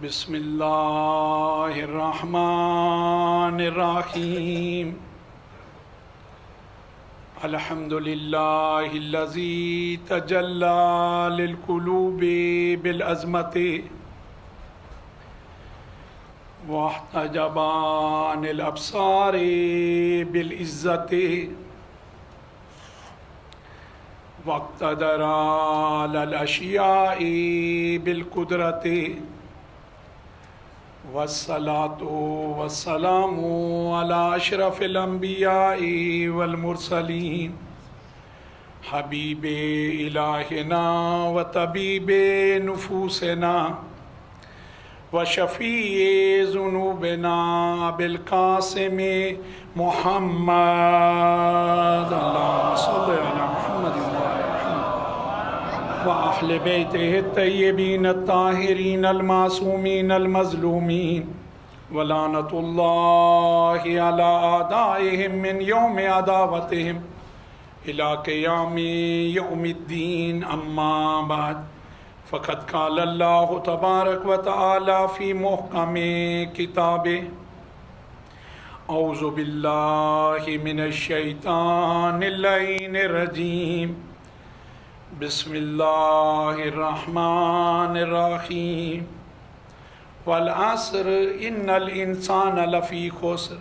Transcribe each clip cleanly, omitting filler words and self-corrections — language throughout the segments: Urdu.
بسم اللہ الرحمن الرحیم الحمد للہ الذی تجلی للقلوب بالعظمت واحتجب عن الابصار بالعزت واقتدر علی الاشیاء بالقدرت والصلاة والسلام على أشرف الأنبياء والمرسلين حبيب إلهنا وطبيب نفوسنا وشفيع ذنوبنا بالقاسم محمد اللهم صل على محمد وأهل بيته الطيبين الطاهرين المعصومين المظلومين ولعنة الله على أعدائهم من يوم عداوتهم إلى قيام يوم الدين أما بعد فقد قال الله تبارك وتعالى في محكم كتابه أعوذ بالله من الشيطان اللعين الرجيم بسم اللہ الرحمن الرحیم والعصر ان الانسان لفی خسر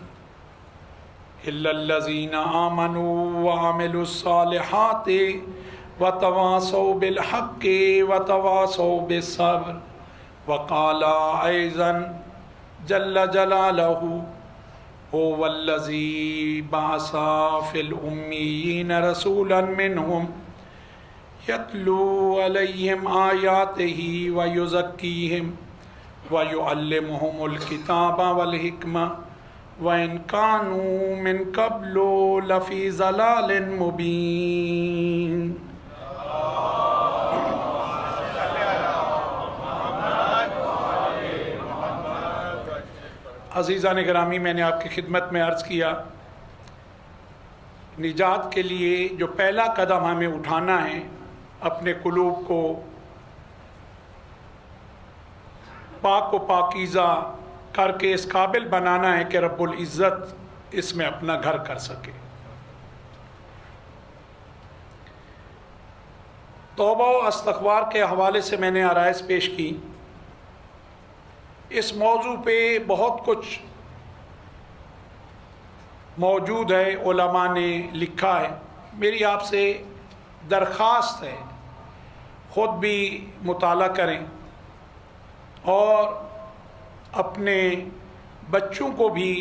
الا الذین آمنوا وعملوا الصالحات وتواصوا بالحق وتواصوا بالصبر وقال ایضا جل جلالہ هو الذی بعث فی الامیین رسولا منہم یتلو علیہم آیاتہ ویزکیہم ویعلمہم الکتاب والحکمہ وإن كانوا من قبل لفی ضلال مبین۔ عزیزان گرامی، میں نے آپ کی خدمت میں عرض کیا نجات کے لیے جو پہلا قدم ہمیں اٹھانا ہے، اپنے قلوب کو پاک و پاکیزہ کر کے اس قابل بنانا ہے کہ رب العزت اس میں اپنا گھر کر سکے۔ توبہ و استغفار کے حوالے سے میں نے آرائز پیش کی۔ اس موضوع پہ بہت کچھ موجود ہے، علماء نے لکھا ہے۔ میری آپ سے درخواست ہے خود بھی مطالعہ کریں اور اپنے بچوں کو بھی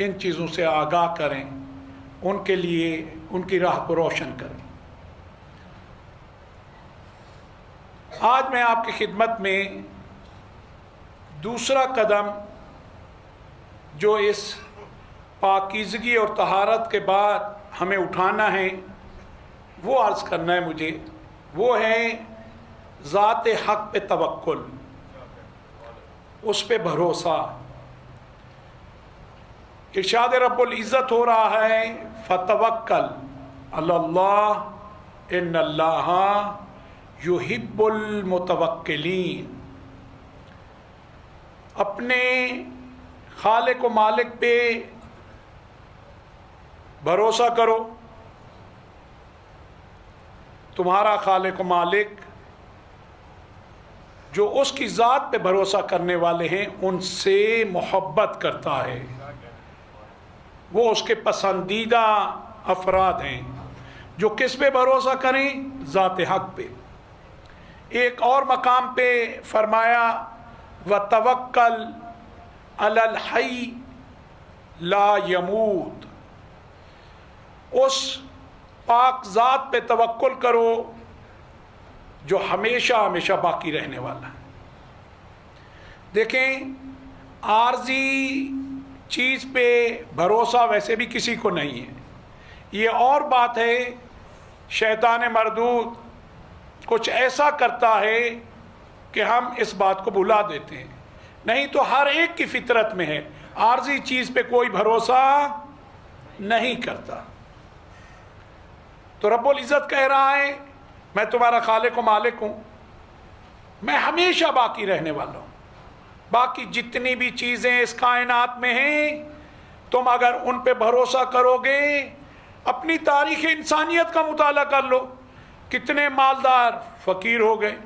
ان چیزوں سے آگاہ کریں، ان کے لیے ان کی راہ کو روشن کریں۔ آج میں آپ کی خدمت میں دوسرا قدم جو اس پاکیزگی اور طہارت کے بعد ہمیں اٹھانا ہے وہ عرض کرنا ہے مجھے، وہ ہے ذات حق پہ توکل، اس پہ بھروسہ۔ ارشاد رب العزت ہو رہا ہے فتوکل علی اللہ ان اللہ یحب المتوکلین۔ اپنے خالق و مالک پہ بھروسہ کرو۔ تمہارا خالق و مالک جو اس کی ذات پہ بھروسہ کرنے والے ہیں ان سے محبت کرتا ہے، وہ اس کے پسندیدہ افراد ہیں جو کس پہ بھروسہ کریں؟ ذات حق پہ۔ ایک اور مقام پہ فرمایا وَتَوَكَّلْ عَلَى الْحَيِّ لَا يَمُوتُ، اس پاک ذات پہ توکل کرو جو ہمیشہ ہمیشہ باقی رہنے والا ہے۔ دیکھیں، عارضی چیز پہ بھروسہ ویسے بھی کسی کو نہیں ہے۔ یہ اور بات ہے شیطان مردود کچھ ایسا کرتا ہے کہ ہم اس بات کو بھلا دیتے ہیں، نہیں تو ہر ایک کی فطرت میں ہے عارضی چیز پہ کوئی بھروسہ نہیں کرتا۔ تو رب العزت کہہ رہا ہے میں تمہارا خالق و مالک ہوں، میں ہمیشہ باقی رہنے والا ہوں، باقی جتنی بھی چیزیں اس کائنات میں ہیں تم اگر ان پہ بھروسہ کرو گے، اپنی تاریخ انسانیت کا مطالعہ کر لو، کتنے مالدار فقیر ہو گئے،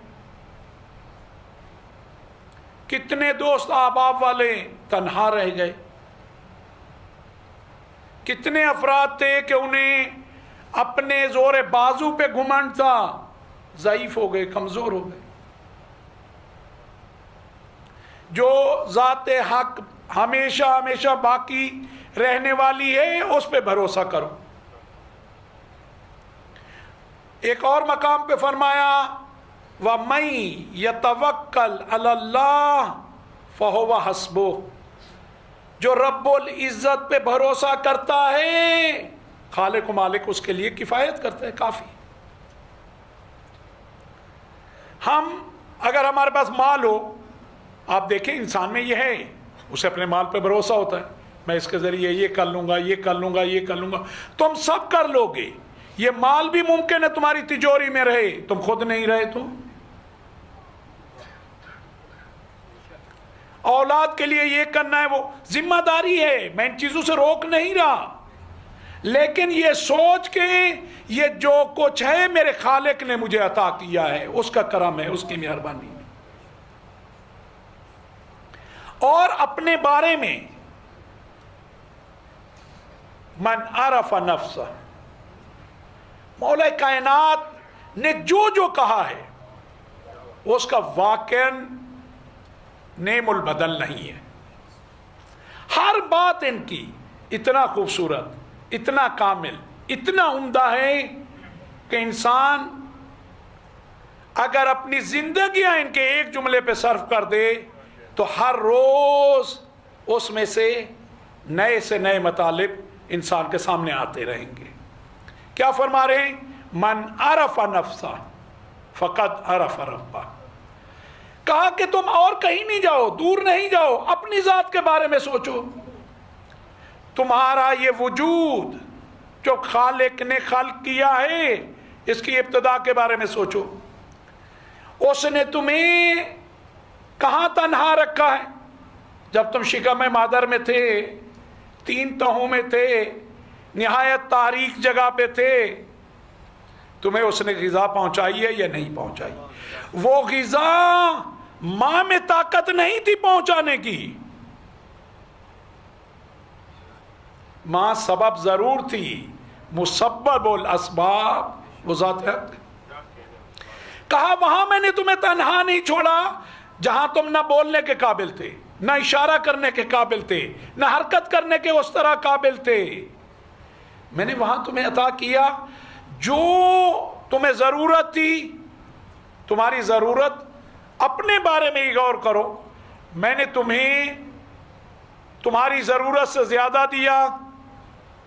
کتنے دوست احباب والے تنہا رہ گئے، کتنے افراد تھے کہ انہیں اپنے زور بازو پہ گھمنڈ تھا، ضعیف ہو گئے، کمزور ہو گئے۔ جو ذات حق ہمیشہ ہمیشہ باقی رہنے والی ہے اس پہ بھروسہ کرو۔ ایک اور مقام پہ فرمایا وَمَن يَتَوَكَّلْ عَلَى اللَّهِ فَهُوَ حَسْبُهُ، جو رب العزت پہ بھروسہ کرتا ہے خالق و مالک اس کے لیے کفایت کرتا ہے، کافی۔ ہم اگر ہمارے پاس مال ہو، آپ دیکھیں انسان میں یہ ہے، اسے اپنے مال پہ بھروسہ ہوتا ہے، میں اس کے ذریعے یہ کر لوں گا، یہ کر لوں گا، یہ کر لوں گا، تم سب کر لو گے، یہ مال بھی ممکن ہے تمہاری تجوری میں رہے، تم خود نہیں رہے تو۔ اولاد کے لیے یہ کرنا ہے، وہ ذمہ داری ہے، میں ان چیزوں سے روک نہیں رہا، لیکن یہ سوچ کے یہ جو کچھ ہے میرے خالق نے مجھے عطا کیا ہے، اس کا کرم ہے، اس کی مہربانی ہے۔ اور اپنے بارے میں من عرف نفسہ، مولا کائنات نے جو کہا ہے اس کا واقعاً نعم البدل نہیں ہے۔ ہر بات ان کی اتنا خوبصورت، اتنا کامل، اتنا عمدہ ہے کہ انسان اگر اپنی زندگیاں ان کے ایک جملے پہ صرف کر دے تو ہر روز اس میں سے نئے مطالب انسان کے سامنے آتے رہیں گے۔ کیا فرما رہے ہیں؟ من عرف نفسہ فقد عرف ربہ، کہا کہ تم اور کہیں نہیں جاؤ، دور نہیں جاؤ، اپنی ذات کے بارے میں سوچو، تمہارا یہ وجود جو خالق نے خلق کیا ہے اس کی ابتدا کے بارے میں سوچو، اس نے تمہیں کہاں تنہا رکھا ہے؟ جب تم شکم مادر میں تھے، 3 تہوں میں تھے، نہایت تاریک جگہ پہ تھے، تمہیں اس نے غذا پہنچائی ہے یا نہیں پہنچائی؟ وہ غذا ماں میں طاقت نہیں تھی پہنچانے کی، ماں سبب ضرور تھی، مسبب الاسباب وہ ذات حق۔ کہا وہاں میں نے تمہیں تنہا نہیں چھوڑا جہاں تم نہ بولنے کے قابل تھے، نہ اشارہ کرنے کے قابل تھے، نہ حرکت کرنے کے اس طرح قابل تھے، میں نے وہاں تمہیں عطا کیا جو تمہیں ضرورت تھی۔ تمہاری ضرورت اپنے بارے میں ہی غور کرو، میں نے تمہیں تمہاری ضرورت سے زیادہ دیا۔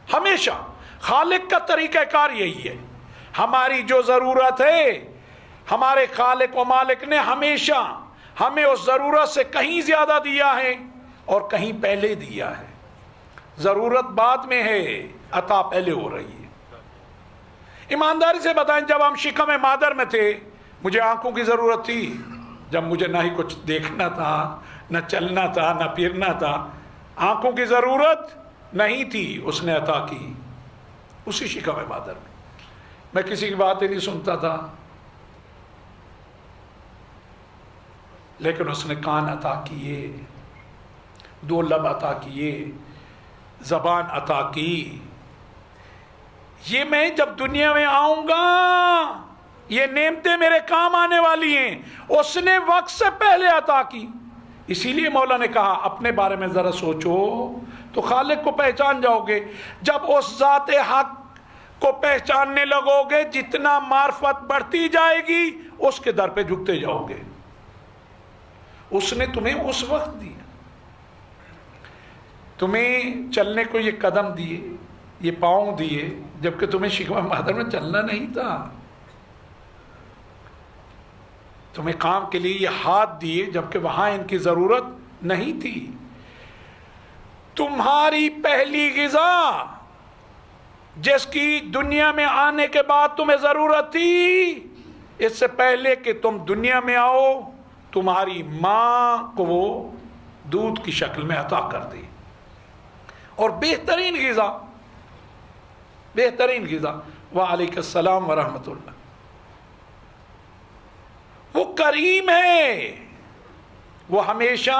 ہمیشہ خالق کا طریقہ کار یہی ہے، ہماری جو ضرورت ہے ہمارے خالق و مالک نے ہمیشہ ہمیں اس ضرورت سے کہیں زیادہ دیا ہے اور کہیں پہلے دیا ہے۔ ضرورت بعد میں ہے، عطا پہلے ہو رہی ہے۔ ایمانداری سے بتائیں، جب ہم شکم مادر میں تھے مجھے آنکھوں کی ضرورت تھی، جب مجھے نہ ہی کچھ دیکھنا تھا، نہ چلنا تھا، نہ پھرنا تھا، آنکھوں کی ضرورت نہیں تھی، اس نے عطا کی اسی شکم مادر میں کسی کی بات ہی نہیں سنتا تھا، لیکن اس نے کان عطا کیے، 2 لب عطا کیے، زبان عطا کی۔ یہ میں جب دنیا میں آؤں گا یہ نعمتیں میرے کام آنے والی ہیں، اس نے وقت سے پہلے عطا کی۔ اسی لیے مولا نے کہا اپنے بارے میں ذرا سوچو تو خالق کو پہچان جاؤ گے۔ جب اس ذات حق کو پہچاننے لگو گے، جتنا معرفت بڑھتی جائے گی اس کے در پہ جھکتے جاؤ گے۔ اس نے تمہیں اس وقت دیا، تمہیں چلنے کو یہ قدم دیے، یہ پاؤں دیے، جبکہ تمہیں شکم مادر میں چلنا نہیں تھا۔ تمہیں کام کے لیے یہ ہاتھ دیے، جبکہ وہاں ان کی ضرورت نہیں تھی۔ تمہاری پہلی غذا جس کی دنیا میں آنے کے بعد تمہیں ضرورت تھی، اس سے پہلے کہ تم دنیا میں آؤ تمہاری ماں کو وہ دودھ کی شکل میں عطا کر دی، اور بہترین غذا، بہترین غذا۔ وعلیکم السلام ورحمۃ اللہ۔ وہ کریم ہے، وہ ہمیشہ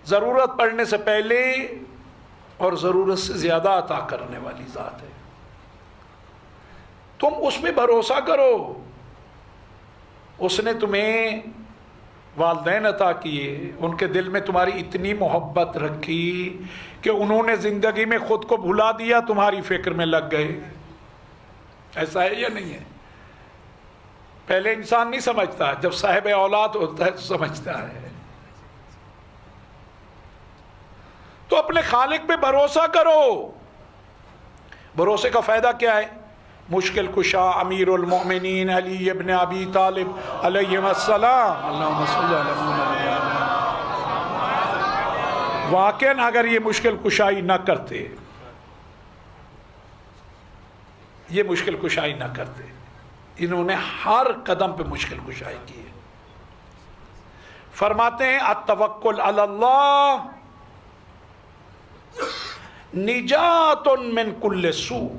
ضرورت پڑنے سے پہلے اور ضرورت سے زیادہ عطا کرنے والی ذات ہے۔ تم اس پہ بھروسہ کرو۔ اس نے تمہیں والدین عطا کیے، ان کے دل میں تمہاری اتنی محبت رکھی کہ انہوں نے زندگی میں خود کو بھلا دیا، تمہاری فکر میں لگ گئے۔ ایسا ہے یا نہیں ہے؟ پہلے انسان نہیں سمجھتا، جب صاحب اولاد ہوتا ہے تو سمجھتا ہے۔ تو اپنے خالق پہ بھروسہ کرو۔ بھروسے کا فائدہ کیا ہے؟ مشکل کشا امیر المومنین علی ابن ابی طالب علیہ السلام، اللہم صلی علی محمد۔ واقعاً اگر یہ مشکل کشائی نہ کرتے، یہ مشکل کشائی نہ کرتے، انہوں نے ہر قدم پہ مشکل کشائی کی ہے۔ فرماتے ہیں التوکل علی اللہ نجات من کل سوء۔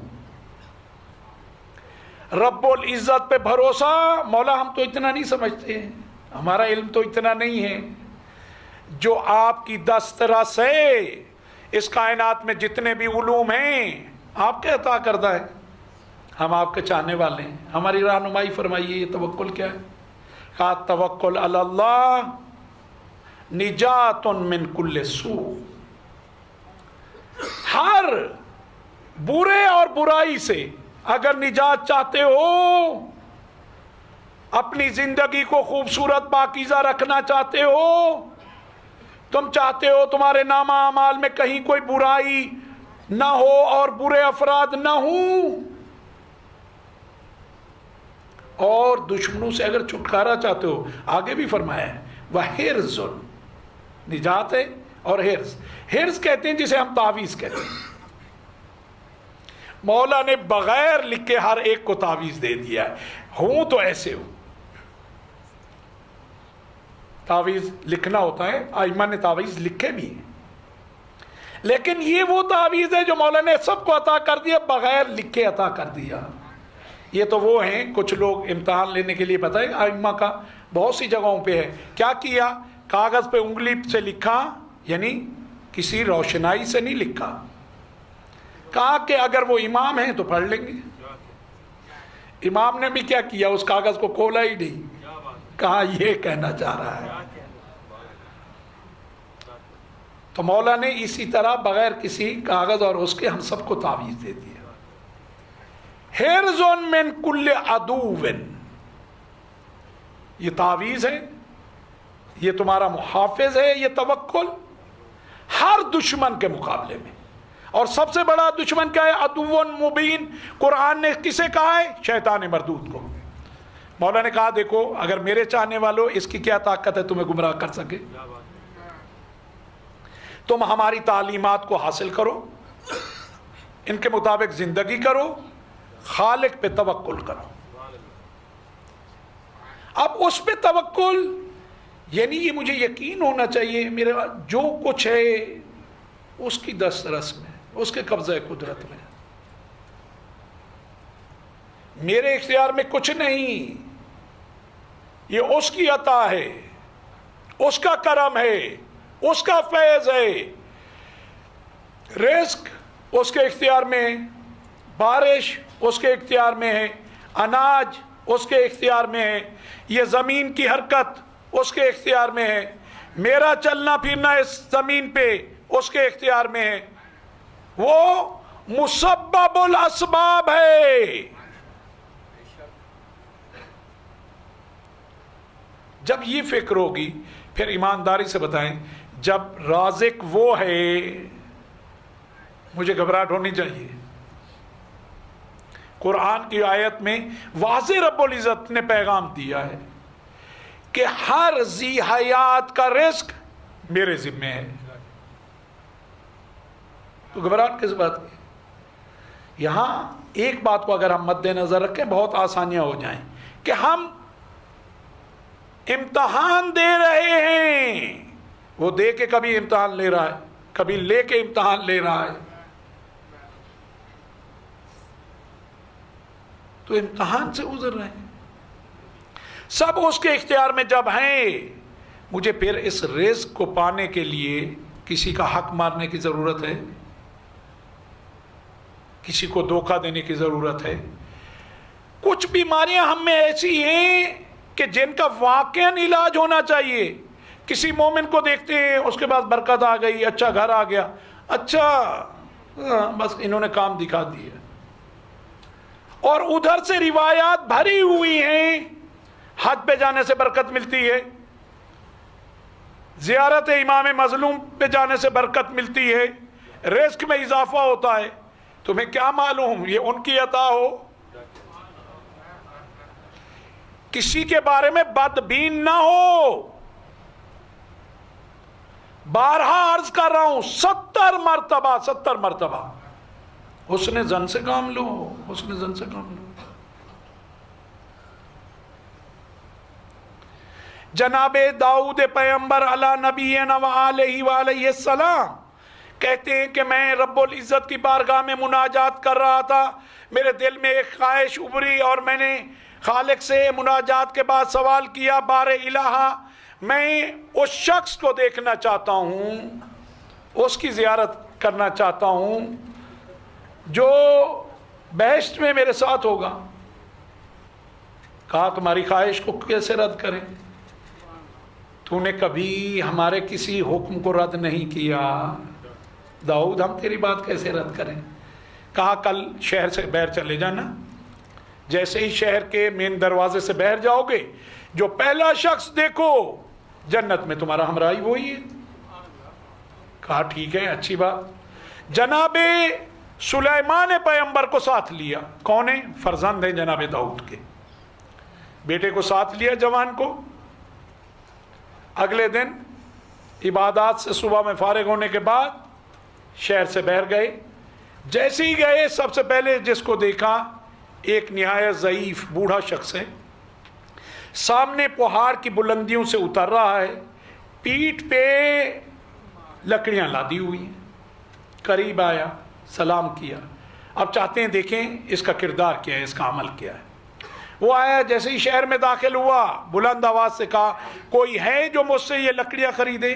رب العزت پہ بھروسہ، مولا ہم تو اتنا نہیں سمجھتے ہیں، ہمارا علم تو اتنا نہیں ہے، جو آپ کی دسترس ہے، اس کائنات میں جتنے بھی علوم ہیں آپ کے عطا کردہ ہے، ہم آپ کے چاہنے والے ہیں، ہماری رہنمائی فرمائیے۔ یہ توکل کیا ہے؟ کہا توکل علی اللہ نجات من کل سوء۔ ہر برے اور برائی سے اگر نجات چاہتے ہو، اپنی زندگی کو خوبصورت پاکیزہ رکھنا چاہتے ہو، تم چاہتے ہو تمہارے نامہ اعمال میں کہیں کوئی برائی نہ ہو اور برے افراد نہ ہوں، اور دشمنوں سے اگر چھٹکارا چاہتے ہو، آگے بھی فرمایا ہے وَحِرْزٌ، نجات ہے، اور حرز، حرز کہتے ہیں جسے ہم تعویذ کہتے ہیں۔ مولا نے بغیر لکھے ہر ایک کو تعویذ دے دیا ہے، ہوں تو ایسے ہو۔ تعویذ لکھنا ہوتا ہے، ائمہ نے تعویذ لکھے بھی ہیں، لیکن یہ وہ تعویذ ہے جو مولا نے سب کو عطا کر دیا، بغیر لکھے عطا کر دیا۔ یہ تو وہ ہیں، کچھ لوگ امتحان لینے کے لیے، پتہ ہے ائمہ کا بہت سی جگہوں پہ ہے، کیا کیا؟ کاغذ پہ انگلی سے لکھا، یعنی کسی روشنائی سے نہیں لکھا، کہا کہ اگر وہ امام ہیں تو پڑھ لیں گے۔ امام نے بھی کیا کیا؟ اس کاغذ کو کھولا ہی نہیں، کہا یہ کہنا چاہ رہا ہے۔ تو مولا نے اسی طرح بغیر کسی کاغذ اور اس کے ہم سب کو تعویذ دے دیا۔ حرز من کل عدو، یہ تعویذ ہے، یہ تمہارا محافظ ہے، یہ توکل ہر دشمن کے مقابلے میں۔ اور سب سے بڑا دشمن کیا ہے؟ عدو مبین۔ قرآن نے کسے کہا ہے؟ شیطان مردود کو۔ مولا نے کہا دیکھو اگر میرے چاہنے والوں، اس کی کیا طاقت ہے تمہیں گمراہ کر سکے؟ تم ہماری تعلیمات کو حاصل کرو، ان کے مطابق زندگی کرو، خالق پہ توکل کرو۔ اب اس پہ توکل یعنی یہ مجھے یقین ہونا چاہیے میرا جو کچھ ہے اس کی دسترس میں، اس کے قبضہ قدرت میں، میرے اختیار میں کچھ نہیں، یہ اس کی عطا ہے، اس کا کرم ہے، اس کا فیض ہے۔ رزق اس کے اختیار میں، بارش اس کے اختیار میں ہے، اناج اس کے اختیار میں ہے، یہ زمین کی حرکت اس کے اختیار میں ہے، میرا چلنا پھرنا اس زمین پہ اس کے اختیار میں ہے۔ وہ مسبب الاسباب ہے۔ جب یہ فکر ہوگی پھر ایمانداری سے بتائیں، جب رازق وہ ہے مجھے گھبراہٹ ہونی چاہیے؟ قرآن کی آیت میں واضح رب العزت نے پیغام دیا ہے کہ ہر ذی حیات کا رزق میرے ذمہ ہے، تو گھبراہٹ کس بات کی؟ یہاں ایک بات کو اگر ہم مد نظر رکھیں بہت آسانیاں ہو جائیں کہ ہم امتحان دے رہے ہیں وہ دے کے کبھی امتحان لے رہا ہے، کبھی لے کے امتحان لے رہا ہے، تو امتحان سے گزر رہے ہیں، سب اس کے اختیار میں جب ہیں۔ مجھے پھر اس رزق کو پانے کے لیے کسی کا حق مارنے کی ضرورت ہے؟ کسی کو دھوکہ دینے کی ضرورت ہے؟ کچھ بیماریاں ہم میں ایسی ہیں کہ جن کا واقعاً علاج ہونا چاہیے۔ کسی مومن کو دیکھتے ہیں اس کے بعد برکت آ گئی، اچھا گھر آ گیا، اچھا بس انہوں نے کام دکھا دیا، اور ادھر سے روایات بھری ہوئی ہیں، حج پہ جانے سے برکت ملتی ہے، زیارت امام مظلوم پہ جانے سے برکت ملتی ہے، رزق میں اضافہ ہوتا ہے۔ تمہیں کیا معلوم یہ ان کی عطا ہو؟ کسی کے بارے میں بدبین نہ ہو۔ بارہا عرض کر رہا ہوں، 70 مرتبہ حسن زن سے کام لو، حسن زن سے کام لو۔ جناب داؤد پیغمبر علی نبینا و علیہ وآلہ السلام کہتے ہیں کہ میں رب العزت کی بارگاہ میں مناجات کر رہا تھا، میرے دل میں ایک خواہش ابھری اور میں نے خالق سے مناجات کے بعد سوال کیا، بار الہ میں اس شخص کو دیکھنا چاہتا ہوں، اس کی زیارت کرنا چاہتا ہوں جو بہشت میں میرے ساتھ ہوگا۔ کہا تمہاری خواہش کو کیسے رد کریں؟ تو نے کبھی ہمارے کسی حکم کو رد نہیں کیا، داؤد ہم تیری بات کیسے رد کریں؟ کہا کل شہر سے باہر چلے جانا، جیسے ہی شہر کے مین دروازے سے باہر جاؤ گے جو پہلا شخص دیکھو جنت میں تمہارا ہمراہی وہی ہے۔ کہا ٹھیک ہے، اچھی بات۔ جناب سلیمان پیغمبر کو ساتھ لیا، کون ہے؟ فرزند ہیں جناب داؤد کے، بیٹے کو ساتھ لیا جوان کو۔ اگلے دن عبادات سے صبح میں فارغ ہونے کے بعد شہر سے باہر گئے، جیسے ہی گئے سب سے پہلے جس کو دیکھا ایک نہایت ضعیف بوڑھا شخص ہے، سامنے پہاڑ کی بلندیوں سے اتر رہا ہے، پیٹھ پہ لکڑیاں لادی ہوئی ہیں۔ قریب آیا، سلام کیا، اب چاہتے ہیں دیکھیں اس کا کردار کیا ہے، اس کا عمل کیا ہے۔ وہ آیا، جیسے ہی شہر میں داخل ہوا بلند آواز سے کہا کوئی ہے جو مجھ سے یہ لکڑیاں خریدے؟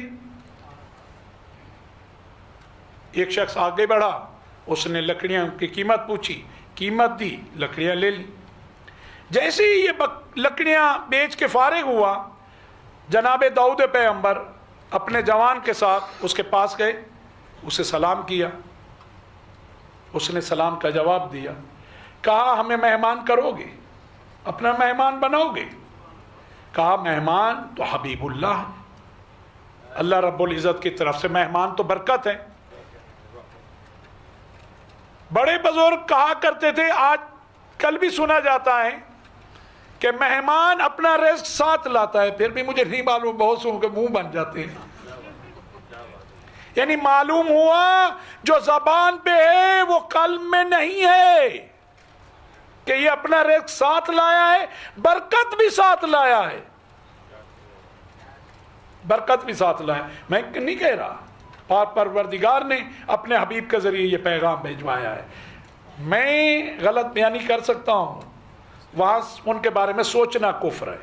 ایک شخص آگے بڑھا، اس نے لکڑیاں کی قیمت پوچھی، قیمت دی، لکڑیاں لے لی۔ جیسے ہی یہ لکڑیاں بیچ کے فارغ ہوا، جناب داؤد پیغمبر اپنے جوان کے ساتھ اس کے پاس گئے، اسے سلام کیا، اس نے سلام کا جواب دیا، کہا ہمیں مہمان کرو گے، اپنا مہمان بناؤ گے؟ کہا مہمان تو حبیب اللہ ہے، اللہ رب العزت کی طرف سے مہمان تو برکت ہے۔ بڑے بزرگ کہا کرتے تھے، آج کل بھی سنا جاتا ہے کہ مہمان اپنا رزق ساتھ لاتا ہے، پھر بھی مجھے نہیں معلوم، بہت سو کے منہ بن جاتے ہیں۔ یعنی معلوم ہوا جو زبان پہ ہے وہ قلب میں نہیں ہے کہ یہ اپنا رزق ساتھ لایا ہے، برکت بھی ساتھ لایا ہے، برکت بھی ساتھ لایا ہے۔ میں نہیں کہہ رہا، اور پروردگار نے اپنے حبیب کے ذریعے یہ پیغام بھیجوایا ہے، میں غلط بیانی کر سکتا ہوں، وہاں ان کے بارے میں سوچنا کفر ہے۔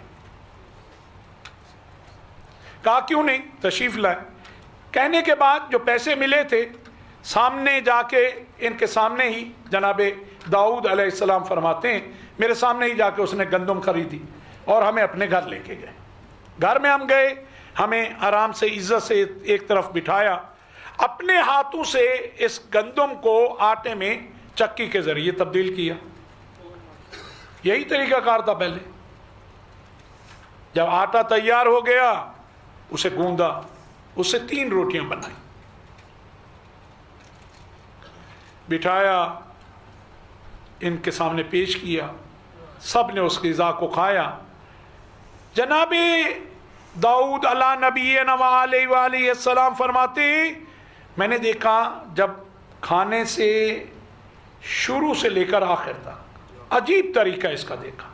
کہا کیوں نہیں، تشریف لائے۔ کہنے کے بعد جو پیسے ملے تھے سامنے جا کے ان کے سامنے ہی جناب داؤد علیہ السلام فرماتے ہیں میرے سامنے ہی جا کے اس نے گندم خریدی اور ہمیں اپنے گھر لے کے گئے۔ گھر میں ہم گئے، ہمیں آرام سے عزت سے ایک طرف بٹھایا، اپنے ہاتھوں سے اس گندم کو آٹے میں چکی کے ذریعے تبدیل کیا۔ یہی طریقہ کار تھا پہلے۔ جب آٹا تیار ہو گیا اسے گوندا، اس سے 3 روٹیاں بنائی، بٹھایا، ان کے سامنے پیش کیا، سب نے اس غذا کو کھایا۔ جناب داؤد علی نبینا و علیہ وآلہ السلام فرماتے میں نے دیکھا جب کھانے سے شروع سے لے کر آخر تک عجیب طریقہ اس کا دیکھا،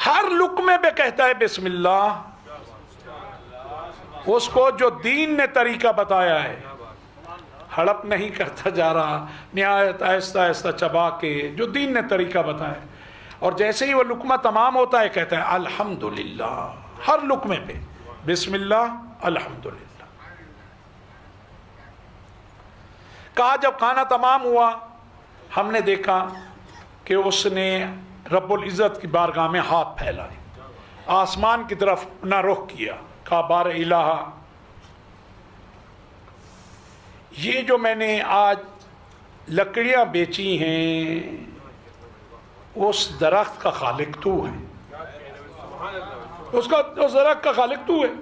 ہر لقمے پہ کہتا ہے بسم اللہ، اس کو جو دین نے طریقہ بتایا ہے، ہڑپ نہیں کرتا جا رہا، نہایت آہستہ آہستہ چبا کے جو دین نے طریقہ بتایا، اور جیسے ہی وہ لقمہ تمام ہوتا ہے کہتا ہے الحمدللہ، ہر لقمے پہ بسم اللہ الحمدللہ۔ کہا جب کھانا تمام ہوا، ہم نے دیکھا کہ اس نے رب العزت کی بارگاہ میں ہاتھ پھیلائے، آسمان کی طرف نہ رخ کیا، کہا بار الہ، یہ جو میں نے آج لکڑیاں بیچی ہیں اس درخت کا خالق تو ہے، اس درخت کا خالق تو ہے،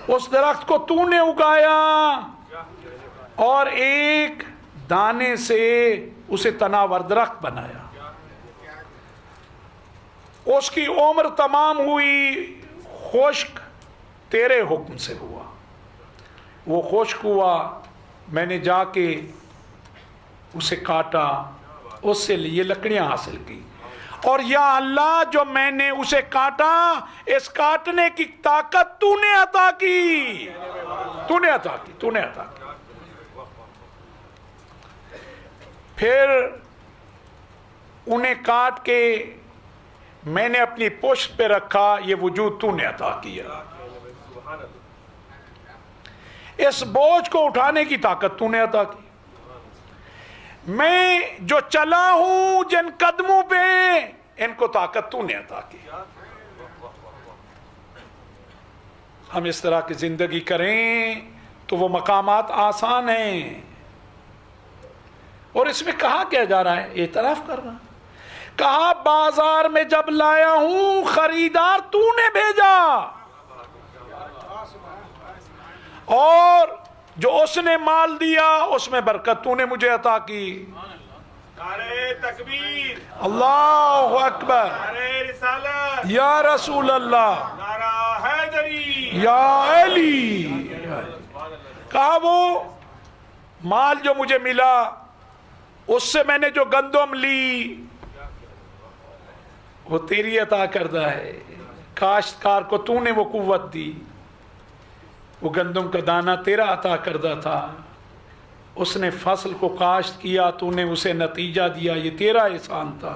اس درخت کو تو نے اگایا اور ایک دانے سے اسے تناور درخت بنایا، اس کی عمر تمام ہوئی، خشک تیرے حکم سے ہوا، وہ خشک ہوا، میں نے جا کے اسے کاٹا، اس سے یہ لکڑیاں حاصل کی، اور یا اللہ جو میں نے اسے کاٹا، اس کاٹنے کی طاقت تو نے عطا کی، تو نے عطا کی، تو نے عطا کی۔ پھر انہیں کاٹ کے میں نے اپنی پشت پہ رکھا، یہ وجود تو نے عطا کیا، اس بوجھ کو اٹھانے کی طاقت تو نے عطا کی، میں جو چلا ہوں جن قدموں پہ ان کو طاقت تو نے عطا کی۔ ہم اس طرح کی زندگی کریں تو وہ مقامات آسان ہیں، اور اس میں کہا کیا جا رہا ہے؟ اعتراف کرنا۔ کہا بازار میں جب لایا ہوں خریدار تو نے بھیجا، اور جو اس نے مال دیا اس میں برکت تو نے مجھے عطا کی۔ نعرہ تکبیر، اللہ اکبر، نعرہ رسالت، یا رسول اللہ، نعرہ حیدری، یا علی۔ کہا وہ مال جو مجھے ملا اس سے میں نے جو گندم لی وہ تیری عطا کردہ ہے، کاشتکار کو تو نے وہ قوت دی، وہ گندم کا دانہ تیرا عطا کردہ تھا، اس نے فصل کو کاشت کیا، تو نے اسے نتیجہ دیا، یہ تیرا احسان تھا۔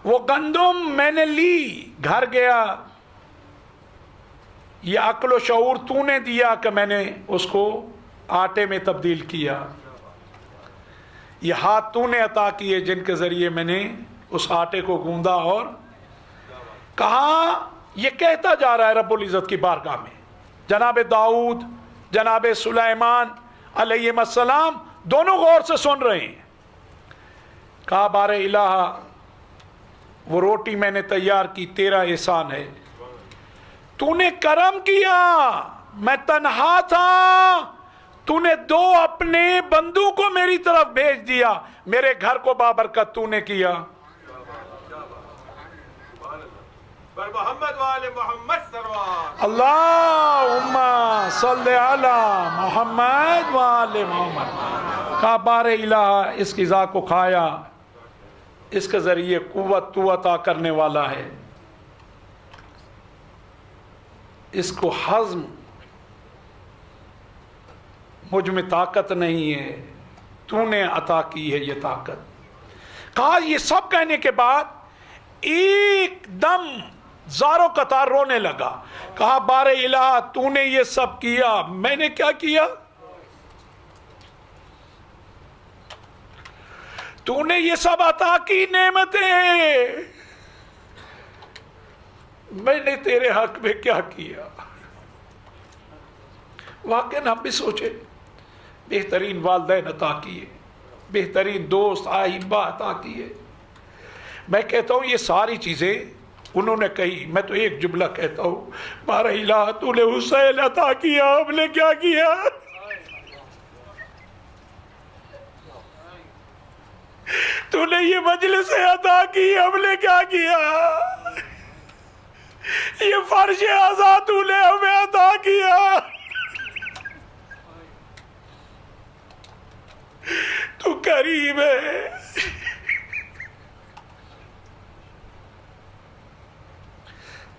وہ گندم میں نے لی، گھر گیا، یہ عقل و شعور تو نے دیا کہ میں نے اس کو آٹے میں تبدیل کیا، یہ ہاتھ تو نے عطا کیے جن کے ذریعے میں نے اس آٹے کو گوندا۔ اور کہاں یہ کہتا جا رہا ہے رب العزت کی بارگاہ میں، جناب داؤد، جناب سلیمان علیہ السلام دونوں غور سے سن رہے ہیں۔ کہا بار الہ، وہ روٹی میں نے تیار کی تیرا احسان ہے، تو نے کرم کیا، میں تنہا تھا، تو نے دو اپنے بندوں کو میری طرف بھیج دیا، میرے گھر کو بابرکت تو نے کیا۔ بر محمد وآل محمد سروار، اللہم صلی علی محمد وآل محمد۔ کہا بار الہ، اس غذا کو کھایا، اس کے ذریعے قوت تو عطا کرنے والا ہے، اس کو ہضم مجھ میں طاقت نہیں ہے، تو نے عطا کی ہے یہ طاقت۔ کہا یہ سب کہنے کے بعد ایک دم زاروں قطار رونے لگا۔ کہا بار الہ، تو نے یہ سب کیا، میں نے کیا کیا؟ تو نے یہ سب عطا کی نعمتیں، میں نے تیرے حق میں کیا کیا؟ واقعاً ہم بھی سوچے، بہترین والدین عطا کیے، بہترین دوست احبہ عطا کیے۔ میں کہتا ہوں یہ ساری چیزیں انہوں نے کہی، میں تو ایک جملہ کہتا ہوں، بار الہ تو نے حسین عطا کیا، ہم نے کیا کیا؟ تو نے یہ مجلس عطا کی، ہم نے کیا کیا؟ یہ فرش اعزا تو نے ہمیں عطا کیا، تو کریم ہے۔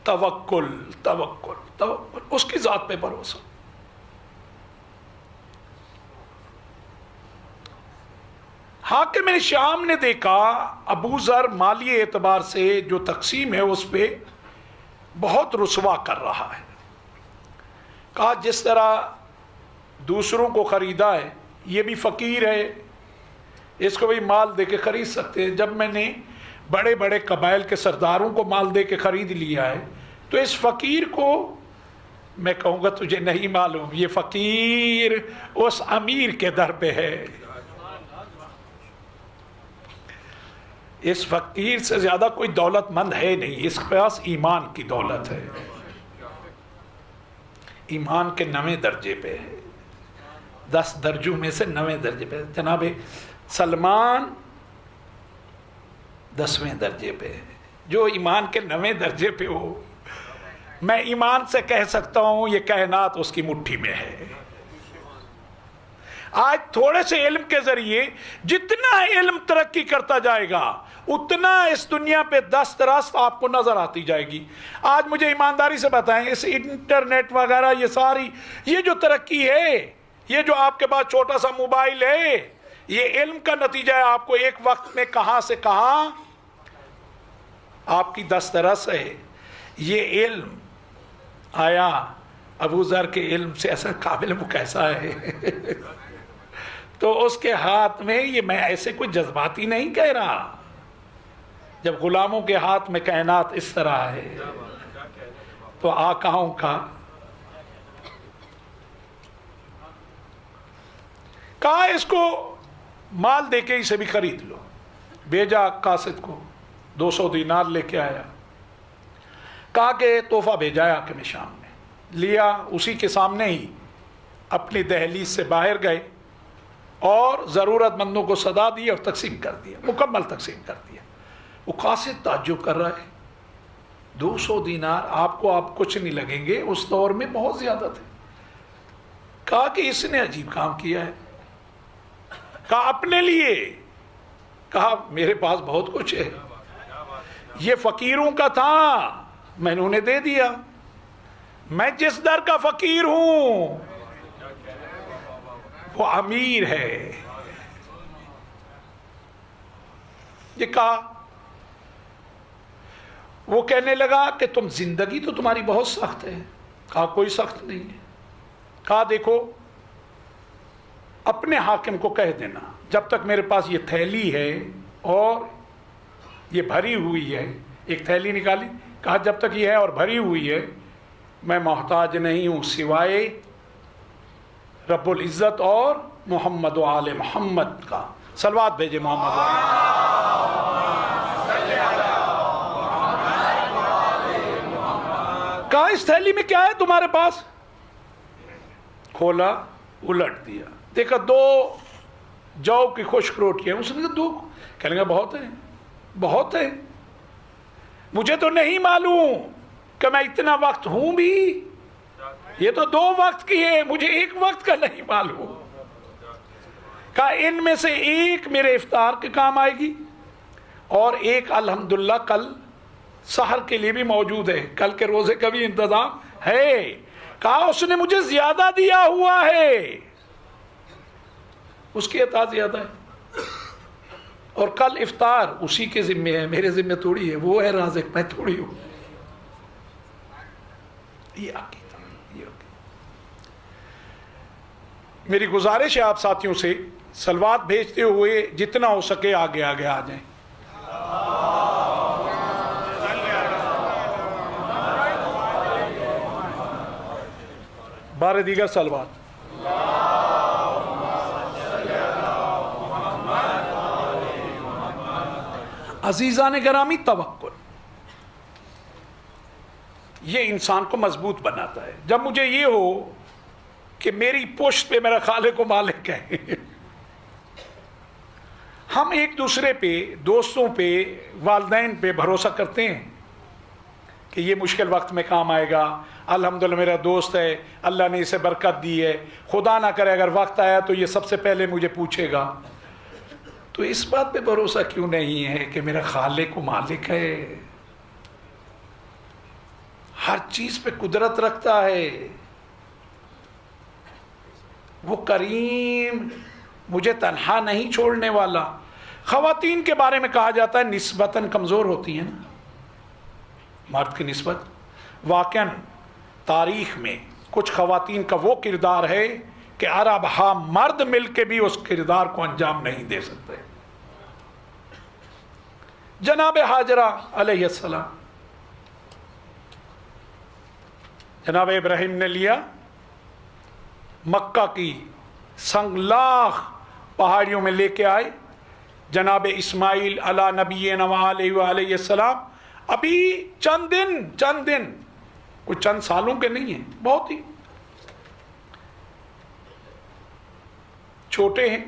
توکل توکل توکل، اس کی ذات پہ بھروسہ. حاکم شام نے دیکھا ابو ذر مالی اعتبار سے جو تقسیم ہے اس پہ بہت رسوا کر رہا ہے. کہا جس طرح دوسروں کو خریدا ہے یہ بھی فقیر ہے، اس کو بھی مال دے کے خرید سکتے ہیں. جب میں نے بڑے بڑے قبائل کے سرداروں کو مال دے کے خرید لیا ہے تو اس فقیر کو میں کہوں گا تجھے نہیں معلوم یہ فقیر اس امیر کے در پہ ہے. اس فقیر سے زیادہ کوئی دولت مند ہے نہیں، اس کے پاس ایمان کی دولت ہے، ایمان کے 9 درجے پہ ہے، 10 درجوں میں سے 9 درجے پہ. جناب سلمان 10ویں درجے پہ ہے، جو ایمان کے 9 درجے پہ ہو. میں ایمان سے کہہ سکتا ہوں یہ کائنات اس کی مٹھی میں ہے. آج تھوڑے سے علم کے ذریعے جتنا علم ترقی کرتا جائے گا اتنا اس دنیا پہ دست رست آپ کو نظر آتی جائے گی. آج مجھے ایمانداری سے بتائیں اس انٹرنیٹ وغیرہ یہ جو ترقی ہے، یہ جو آپ کے پاس چھوٹا سا موبائل ہے، یہ علم کا نتیجہ ہے. آپ کو ایک وقت میں کہاں سے کہاں آپ کی دسترس ہے. یہ علم آیا ابو ذر کے علم سے ایسا قابل مقایسہ ہے تو اس کے ہاتھ میں یہ میں ایسے کوئی جذباتی نہیں کہہ رہا. جب غلاموں کے ہاتھ میں کائنات اس طرح ہے تو آقاؤں کا کہا اس کو مال دے کے اسے بھی خرید لو. بھیجا قاصد کو 200 دینار لے کے آیا. کہا کہ تحفہ بھیجا ہے حاکم شام نے. لیا، اسی کے سامنے ہی اپنی دہلیز سے باہر گئے اور ضرورت مندوں کو صدا دی اور تقسیم کر دیا، مکمل تقسیم کر دیا. وہ قاصد تعجب کر رہا ہے 200 دینار آپ کچھ نہیں لگیں گے، اس دور میں بہت زیادہ تھے. کہا کہ اس نے عجیب کام کیا ہے. کہا اپنے لیے؟ کہا میرے پاس بہت کچھ ہے، یہ فقیروں کا تھا میں نے انہیں دے دیا. میں جس در کا فقیر ہوں وہ امیر ہے. یہ کہا. وہ کہنے لگا کہ تم زندگی تو تمہاری بہت سخت ہے. کہا کوئی سخت نہیں ہے. کہا دیکھو اپنے حاکم کو کہہ دینا جب تک میرے پاس یہ تھیلی ہے اور یہ بھری ہوئی ہے، ایک تھیلی نکالی. کہا جب تک یہ ہے اور بھری ہوئی ہے میں محتاج نہیں ہوں سوائے رب العزت اور محمد و آل محمد کا. صلوات بھیجے محمد و کہا اس تھیلی میں کیا ہے تمہارے پاس؟ کھولا، الٹ دیا، دیکھا 2 جو کی خشک روٹیاں. اس نے کہا 2؟ کہنے لگا بہت ہے، بہت ہے. مجھے تو نہیں معلوم کہ میں اتنا وقت ہوں بھی، یہ تو 2 وقت کی ہے، مجھے 1 وقت کا نہیں معلوم. کہا ان میں سے ایک میرے افطار کے کام آئے گی اور ایک الحمدللہ کل سحر کے لیے بھی موجود ہے، کل کے روزے کا بھی انتظام ہے. کہا اس نے مجھے زیادہ دیا ہوا ہے، اس کی عطا زیادہ ہے، اور کل افطار اسی کے ذمے ہے، میرے ذمے تھوڑی ہے. وہ ہے رازق، میں تھوڑی ہوں. یہ عقیدہ. میری گزارش ہے آپ ساتھیوں سے سلوات بھیجتے ہوئے جتنا ہو سکے آگے آگے آ جائیں. بارے دیگر سلوات. عزیزان گرامی، توکل یہ انسان کو مضبوط بناتا ہے. جب مجھے یہ ہو کہ میری پشت پہ میرا خالق و مالک ہے. ہم ایک دوسرے پہ، دوستوں پہ، والدین پہ بھروسہ کرتے ہیں کہ یہ مشکل وقت میں کام آئے گا. الحمدللہ میرا دوست ہے، اللہ نے اسے برکت دی ہے، خدا نہ کرے اگر وقت آیا تو یہ سب سے پہلے مجھے پوچھے گا. تو اس بات پہ بھروسہ کیوں نہیں ہے کہ میرا خالق و مالک ہے؟ ہر چیز پہ قدرت رکھتا ہے. وہ کریم مجھے تنہا نہیں چھوڑنے والا. خواتین کے بارے میں کہا جاتا ہے نسبتاً کمزور ہوتی ہیں نا مرد کی نسبت. واقعاً تاریخ میں کچھ خواتین کا وہ کردار ہے کہ عرب ہاں مرد مل کے بھی اس کردار کو انجام نہیں دے سکتے. جناب ہاجرہ علیہ السلام، جناب ابراہیم نے لیا مکہ کی سنگلاخ پہاڑیوں میں لے کے آئے. جناب اسماعیل علی نبینا علیہ السلام ابھی چند دن کوئی چند سالوں کے نہیں ہیں، بہت ہی چھوٹے ہیں،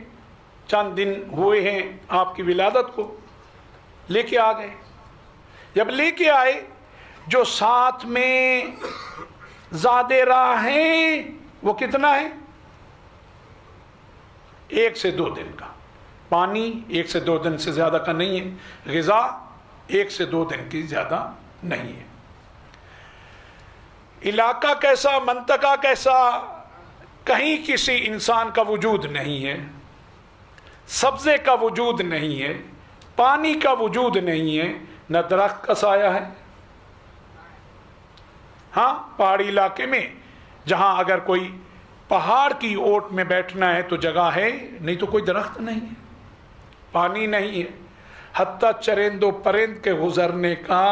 چند دن ہوئے ہیں آپ کی ولادت کو، لے کے آ گئے. جب لے کے آئے جو ساتھ میں زیادہ راہ ہیں وہ کتنا ہے؟ 1 سے 2 دن کا. پانی 1 سے 2 دن سے زیادہ کا نہیں ہے، غذا 1 سے 2 دن کی زیادہ نہیں ہے. علاقہ کیسا، منطقہ کیسا، کہیں کسی انسان کا وجود نہیں ہے، سبزے کا وجود نہیں ہے، پانی کا وجود نہیں ہے، نہ درخت کا سایہ ہے. ہاں پہاڑی علاقے میں جہاں اگر کوئی پہاڑ کی اوٹ میں بیٹھنا ہے تو جگہ ہے، نہیں تو کوئی درخت نہیں ہے، پانی نہیں ہے، حتیٰ چرند و پرند کے گزرنے کا،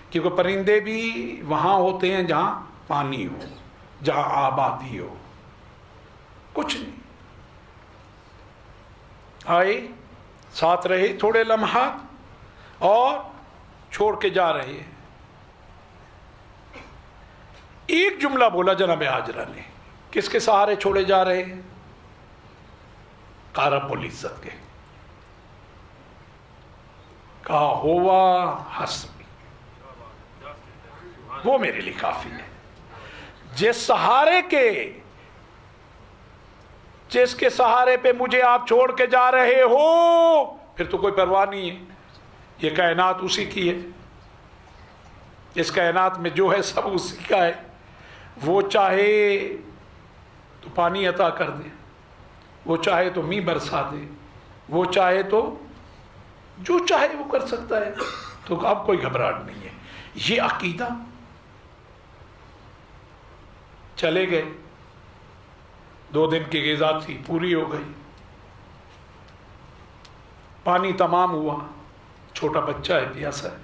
کیونکہ پرندے بھی وہاں ہوتے ہیں جہاں پانی ہو، جہاں آبادی ہو. کچھ نہیں. آئے ساتھ رہے تھوڑے لمحات اور چھوڑ کے جا رہے. ایک جملہ بولا جناب ہاجرہ نے، کس کے سہارے چھوڑے جا رہے ہیں؟ رب العزت کے. کہا ہوا حسبی، وہ میرے لیے کافی ہے. جس سہارے کے، جس کے سہارے پہ مجھے آپ چھوڑ کے جا رہے ہو، پھر تو کوئی پرواہ نہیں ہے. یہ کائنات اسی کی ہے، اس کائنات میں جو ہے سب اسی کا ہے. وہ چاہے تو پانی عطا کر دے، وہ چاہے تو میਂہ برسا دے، وہ چاہے تو جو چاہے وہ کر سکتا ہے. تو اب کوئی گھبراہٹ نہیں ہے. یہ عقیدہ. چلے گئے، 2 دن کی غذا تھی پوری ہو گئی، پانی تمام ہوا. چھوٹا بچہ ہے پیاسا ہے،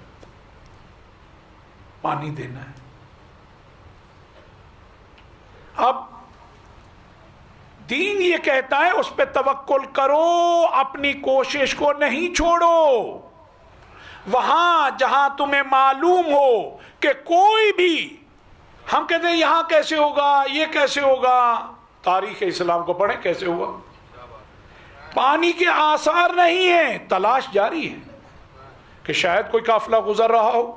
پانی دینا ہے. اب دین یہ کہتا ہے اس پہ توکل کرو، اپنی کوشش کو نہیں چھوڑو. وہاں جہاں تمہیں معلوم ہو کہ کوئی بھی، ہم کہتے ہیں یہاں کیسے ہوگا، یہ کیسے ہوگا، تاریخ اسلام کو پڑھیں کیسے ہوا. پانی کے آثار نہیں ہیں، تلاش جاری ہے کہ شاید کوئی قافلہ گزر رہا ہو.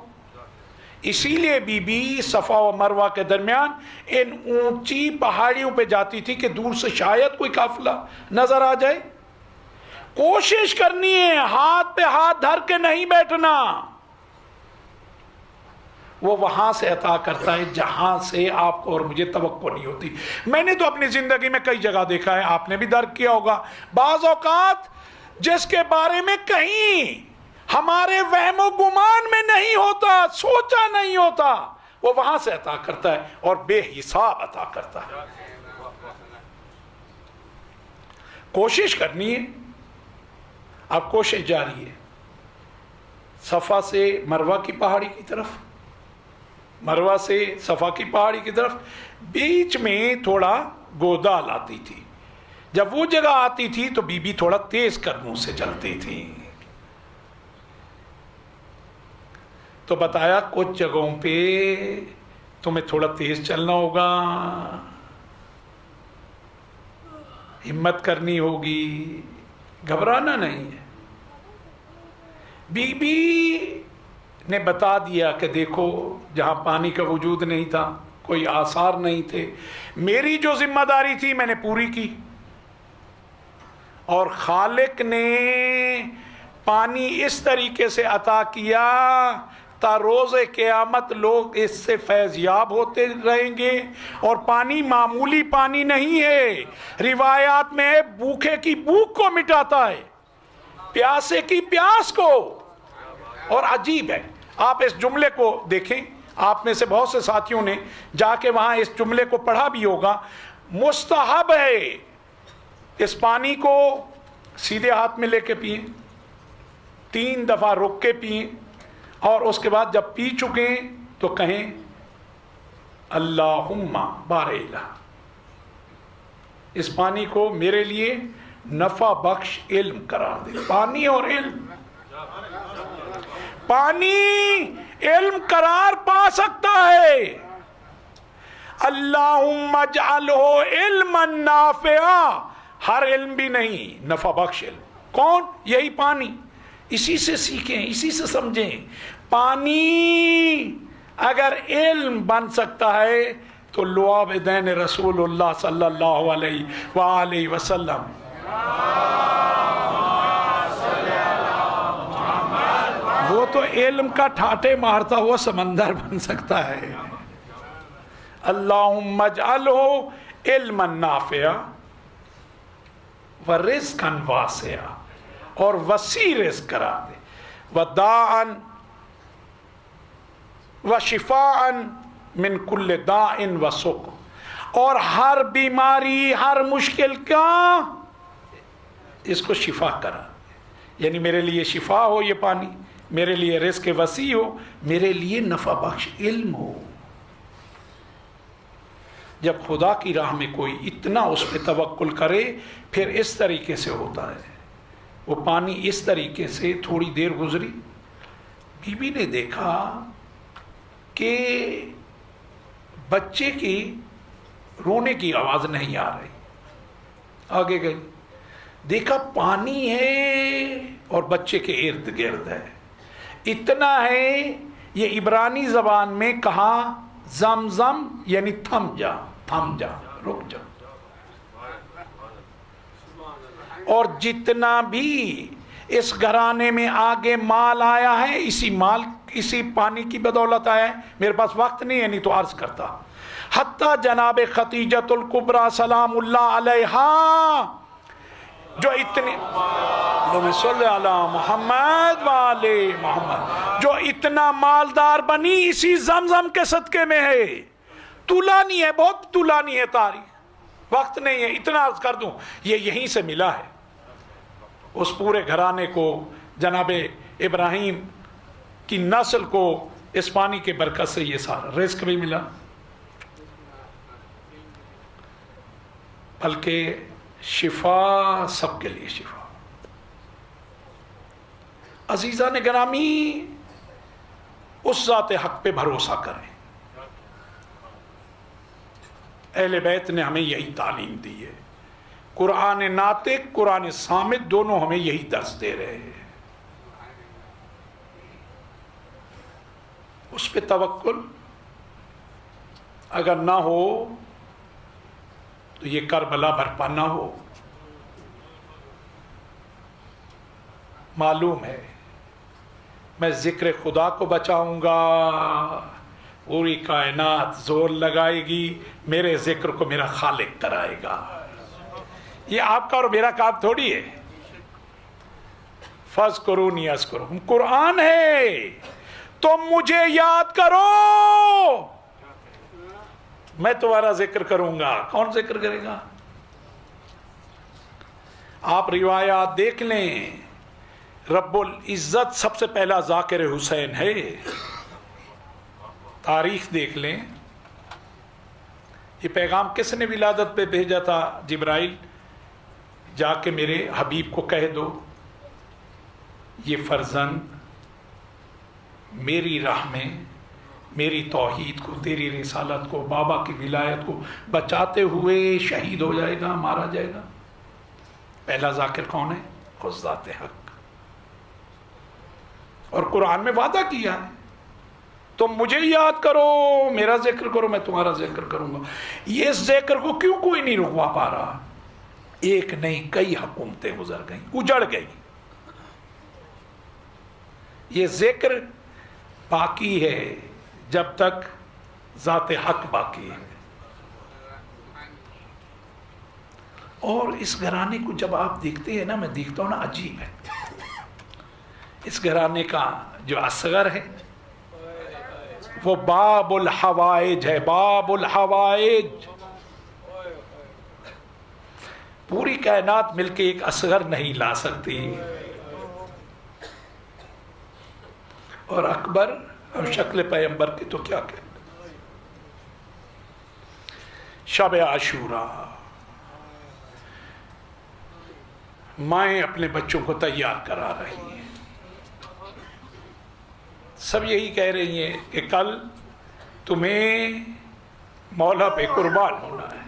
اسی لیے بی بی صفا و مروہ کے درمیان ان اونچی پہاڑیوں پہ جاتی تھی کہ دور سے شاید کوئی قافلہ نظر آ جائے. کوشش کرنی ہے، ہاتھ پہ ہاتھ دھر کے نہیں بیٹھنا. وہ وہاں سے عطا کرتا ہے جہاں سے آپ کو اور مجھے توقع نہیں ہوتی. میں نے تو اپنی زندگی میں کئی جگہ دیکھا ہے، آپ نے بھی درک کیا ہوگا. بعض اوقات جس کے بارے میں کہیں ہمارے وہم و گمان میں نہیں ہوتا، سوچا نہیں ہوتا، وہ وہاں سے عطا کرتا ہے اور بے حساب عطا کرتا ہے. کوشش کرنی ہے. اب کوشش جاری ہے، صفا سے مروہ کی پہاڑی کی طرف، مروہ سے صفا کی پہاڑی کی طرف. بیچ میں تھوڑا گودال آتی تھی. جب وہ جگہ آتی تھی تو بی بی تھوڑا تیز قدموں سے چلتی تھی. تو بتایا کچھ جگہوں پہ تمہیں تھوڑا تیز چلنا ہوگا، ہمت کرنی ہوگی، گھبرانا نہیں ہے. بی بی نے بتا دیا کہ دیکھو جہاں پانی کا وجود نہیں تھا، کوئی آثار نہیں تھے، میری جو ذمہ داری تھی میں نے پوری کی، اور خالق نے پانی اس طریقے سے عطا کیا تا روز قیامت لوگ اس سے فیض یاب ہوتے رہیں گے. اور پانی معمولی پانی نہیں ہے، روایات میں ہے بھوکے کی بھوک کو مٹاتا ہے، پیاسے کی پیاس کو. اور عجیب ہے، آپ اس جملے کو دیکھیں، آپ میں سے بہت سے ساتھیوں نے جا کے وہاں اس جملے کو پڑھا بھی ہوگا. مستحب ہے اس پانی کو سیدھے ہاتھ میں لے کے پئیں، 3 دفعہ رک کے پئیں، اور اس کے بعد جب پی چکے تو کہیں اللہم بارک. اس پانی کو میرے لیے نفع بخش علم قرار دے. پانی اور علم، پانی علم قرار پا سکتا ہے. اللہم اجعلہ علما نافعا، ہر علم بھی نہیں، نفع بخش علم. کون؟ یہی پانی. اسی سے سیکھیں، اسی سے سمجھیں. پانی اگر علم بن سکتا ہے تو لعاب دین رسول اللہ صلی اللہ علیہ وآلہ وسلم، وہ تو علم کا ٹھاٹے مارتا ہوا سمندر بن سکتا ہے. اللہم اجعلہ علما نافعا ورزقا واسعا، اور وسیع رزق کرا دے. وداعا وشفاء من کل داء وسقم، اور ہر بیماری، ہر مشکل کا اس کو شفا کرا دے. یعنی میرے لیے شفا ہو یہ پانی، میرے لیے رزق وسیع ہو، میرے لیے نفع بخش علم ہو. جب خدا کی راہ میں کوئی اتنا اس پہ توکل کرے پھر اس طریقے سے ہوتا ہے. وہ پانی اس طریقے سے، تھوڑی دیر گزری، بی بی نے دیکھا کہ بچے کی رونے کی آواز نہیں آ رہی. آگے گئی، دیکھا پانی ہے اور بچے کے ارد گرد ہے. اتنا ہے، یہ عبرانی زبان میں کہا زمزم، یعنی تھم جا، تھم جا، رک جا. اور جتنا بھی اس گھرانے میں آگے مال آیا ہے، اسی مال، اسی پانی کی بدولت آیا ہے. میرے پاس وقت نہیں ہے، نہیں تو عرض کرتا. حتیٰ جناب خدیجۃ الکبریٰ سلام اللہ علیہا، جو اتنی صلی علی محمد والے محمد، جو اتنا مالدار بنی اسی زمزم کے صدقے میں ہے. طولانی ہے، بہت طولانی ہے تاریخ، وقت نہیں ہے. اتنا عرض کر دوں، یہ یہیں سے ملا ہے اس پورے گھرانے کو، جناب ابراہیم کی نسل کو اس پانی کے برکت سے یہ سارا رزق بھی ملا، بلکہ شفا، سب کے لیے شفا. عزیزان گرامی، اس ذات حق پہ بھروسہ کریں. اہل بیت نے ہمیں یہی تعلیم دی ہے. قرآن ناطق، قرآن صامت، دونوں ہمیں یہی درس دے رہے ہیں. اس پہ توکل اگر نہ ہو تو یہ کربلا برپا نہ ہو. معلوم ہے میں ذکر خدا کو بچاؤں گا، پوری کائنات زور لگائے گی، میرے ذکر کو میرا خالق کرائے گا. یہ آپ کا اور میرا کام تھوڑی ہے. فَاذْكُرُونِي أَذْكُرْكُمْ، قرآن ہے، تم مجھے یاد کرو میں تمہارا ذکر کروں گا. کون ذکر کرے گا؟ آپ روایات دیکھ لیں، رب العزت سب سے پہلا ذاکر حسین ہے. تاریخ دیکھ لیں، یہ پیغام کس نے ولادت پہ بھیجا تھا؟ جبرائیل. جا کے میرے حبیب کو کہہ دو یہ فرزند میری راہ میں میری توحید کو، تیری رسالت کو، بابا کی ولایت کو بچاتے ہوئے شہید ہو جائے گا، مارا جائے گا. پہلا ذاکر کون ہے؟ خود ذات حق. اور قرآن میں وعدہ کیا ہے تم مجھے یاد کرو، میرا ذکر کرو، میں تمہارا ذکر کروں گا. یہ ذکر کو کیوں کوئی نہیں رکوا پا رہا؟ ایک نہیں کئی حکومتیں گزر گئیں، اجڑ گئی. یہ ذکر باقی ہے جب تک ذات حق باقی ہے. اور اس گھرانے کو جب آپ دیکھتے ہیں نا، میں دیکھتا ہوں نا، عجیب ہے. اس گھرانے کا جو اصغر ہے وہ باب الحوائج ہے، باب الحوائج. پوری کائنات مل کے ایک اصغر نہیں لا سکتی. اور اکبر اور شکل پیغمبر کی تو کیا کہتے. شب عاشورہ مائیں اپنے بچوں کو تیار کرا رہی ہیں. سب یہی کہہ رہی ہیں کہ کل تمہیں مولا پہ قربان ہونا ہے.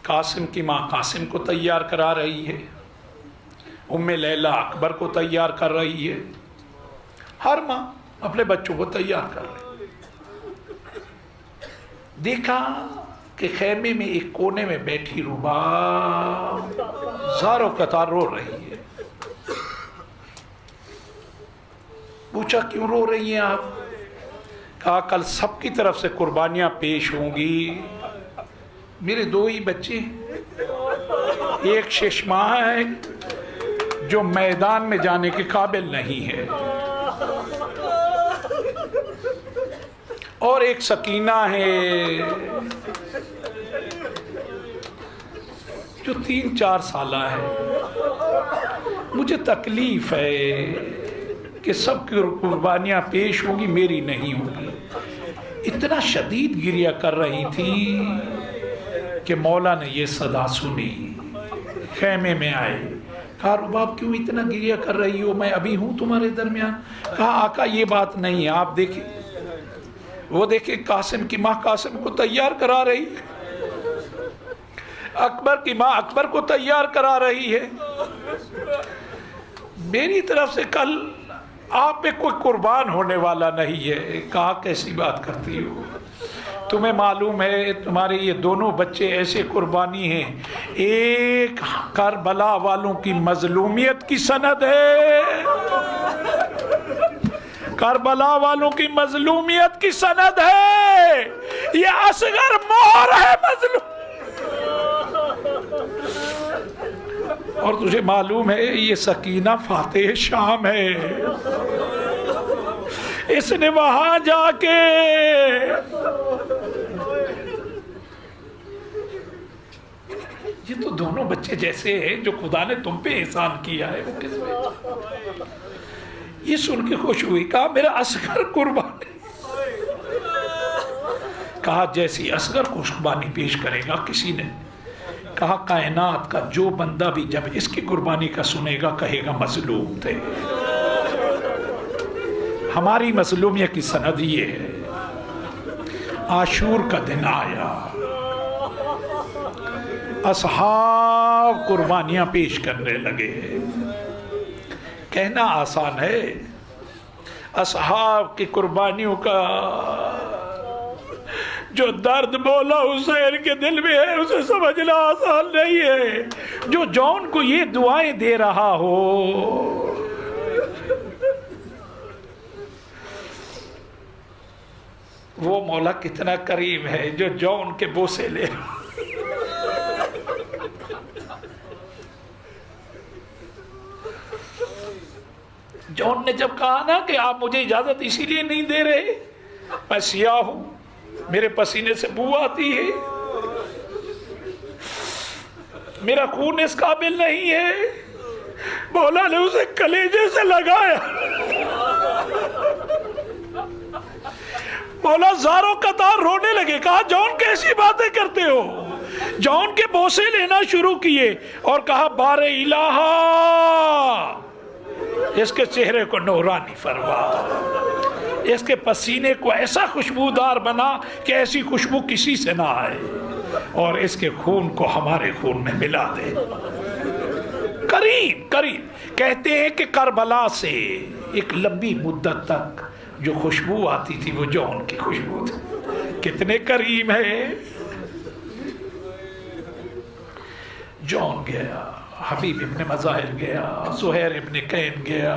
قاسم کی ماں قاسم کو تیار کرا رہی ہے، ام لیلا اکبر کو تیار کر رہی ہے. ہر ماں اپنے بچوں کو تیار کر رہی ہے. دیکھا کہ خیمے میں ایک کونے میں بیٹھی رباب زاروں قطار رو رہی ہے. پوچھا کیوں رو رہی ہیں آپ؟ کہا کل سب کی طرف سے قربانیاں پیش ہوں گی، میرے دو ہی بچے، ایک ششماہ ہے جو میدان میں جانے کے قابل نہیں ہے، اور ایک سکینہ ہے جو 3-4 سالہ ہے. مجھے تکلیف ہے کہ سب کی قربانیاں پیش ہوں گی، میری نہیں ہوگی. اتنا شدید گریہ کر رہی تھی کہ مولا نے یہ صدا سنی، خیمے میں آئے. کہا رباب کیوں اتنا گریہ کر رہی ہو، میں ابھی ہوں تمہارے درمیان. کہا آقا یہ بات نہیں ہے، آپ دیکھیں، وہ دیکھیں قاسم کی ماں قاسم کو تیار کرا رہی ہے، اکبر کی ماں اکبر کو تیار کرا رہی ہے. میری طرف سے کل آپ پہ کوئی قربان ہونے والا نہیں ہے. کہا کیسی بات کرتی ہو، تمہیں معلوم ہے تمہارے یہ دونوں بچے ایسے قربانی ہیں. ایک کربلا والوں کی مظلومیت کی سند ہے، کربلا والوں کی مظلومیت کی سند ہے. یہ اصغر مہر ہے مظلوم. اور تجھے معلوم ہے یہ سکینہ فاتح شام ہے. اس نے وہاں جا کے یہ تو دونوں بچے جیسے ہیں جو خدا نے تم پہ احسان کیا ہے، وہ کس میں. یہ سن کے خوش ہوئی. کہا میرا اصغر قربان. کہا جیسی اصغر قربانی پیش کرے گا کسی نے. کہا کائنات کا جو بندہ بھی جب اس کی قربانی کا سنے گا کہے گا مظلوم تھے. ہماری مظلومیت کی سند یہ ہے. عاشور کا دن آیا، اصحاب قربانیاں پیش کرنے لگے. کہنا آسان ہے، اصحاب کی قربانیوں کا جو درد مولا حسین کے دل میں ہے اسے سمجھنا آسان نہیں ہے. جو جون کو یہ دعائیں دے رہا ہو، وہ مولا کتنا کریم ہے جو جون کے بوسے لے. جون نے جب کہا نا کہ آپ مجھے اجازت اسی لیے نہیں دے رہے، میں سیاہ ہوں، میرے پسینے سے بو آتی ہے، میرا خون اس قابل نہیں ہے. مولا نے اسے کلیجے سے لگایا. مولا زاروں قطار رونے لگے. کہا جون کیسی باتیں کرتے ہو. جون کے بوسے لینا شروع کیے اور کہا بار الہ اس کے چہرے کو نورانی فرما، اس کے پسینے کو ایسا خوشبودار بنا کہ ایسی خوشبو کسی سے نہ آئے، اور اس کے خون کو ہمارے خون میں ملا دے. کریم کریم. کہتے ہیں کہ کربلا سے ایک لمبی مدت تک جو خوشبو آتی تھی وہ جون کی خوشبو تھی. کتنے کریم ہے. جون گیا، حبیب ابن مظاہر گیا، زہیر ابن قین گیا،